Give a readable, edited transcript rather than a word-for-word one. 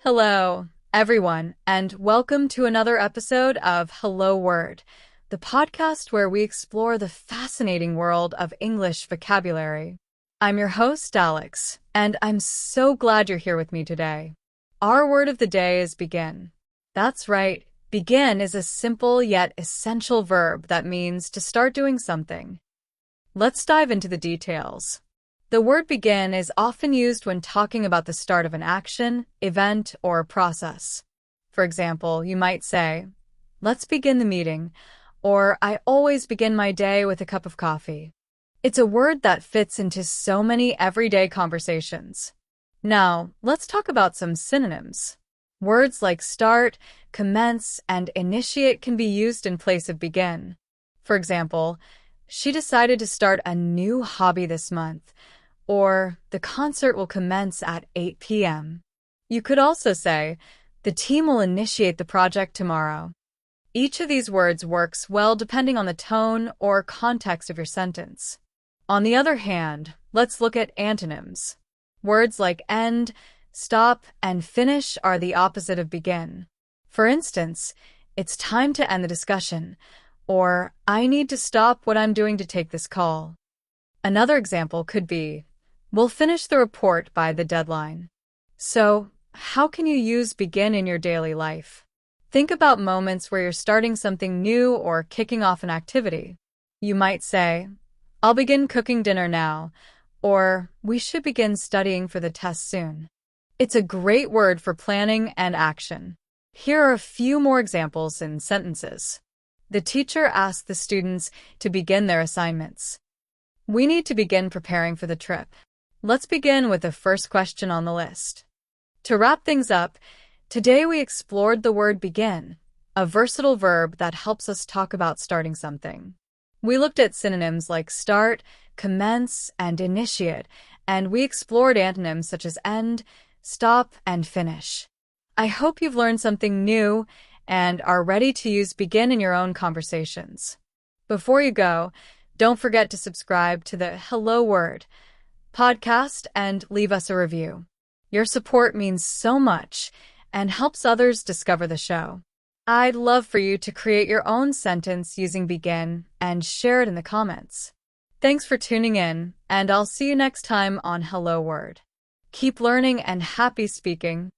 Hello, everyone, and welcome to another episode of Hello Word, the podcast where we explore the fascinating world of English vocabulary. I'm your host, Alex, and I'm so glad you're here with me today. Our word of the day is begin. That's right, begin is a simple yet essential verb that means to start doing something. Let's dive into the details. The word begin is often used when talking about the start of an action, event, or process. For example, you might say, "Let's begin the meeting," or "I always begin my day with a cup of coffee." It's a word that fits into so many everyday conversations. Now, let's talk about some synonyms. Words like start, commence, and initiate can be used in place of begin. For example, "She decided to start a new hobby this month," or "The concert will commence at 8 p.m. You could also say, "The team will initiate the project tomorrow." Each of these words works well depending on the tone or context of your sentence. On the other hand, let's look at antonyms. Words like end, stop, and finish are the opposite of begin. For instance, "It's time to end the discussion," or "I need to stop what I'm doing to take this call." Another example could be, "We'll finish the report by the deadline." So, how can you use begin in your daily life? Think about moments where you're starting something new or kicking off an activity. You might say, "I'll begin cooking dinner now," or "We should begin studying for the test soon." It's a great word for planning and action. Here are a few more examples in sentences. The teacher asked the students to begin their assignments. We need to begin preparing for the trip. Let's begin with the first question on the list. To wrap things up, today we explored the word begin, a versatile verb that helps us talk about starting something. We looked at synonyms like start, commence, and initiate, and we explored antonyms such as end, stop, and finish. I hope you've learned something new and are ready to use begin in your own conversations. Before you go, don't forget to subscribe to the Hello Word podcast and leave us a review. Your support means so much and helps others discover the show. I'd love for you to create your own sentence using begin and share it in the comments. Thanks for tuning in, and I'll see you next time on Hello Word. Keep learning and happy speaking.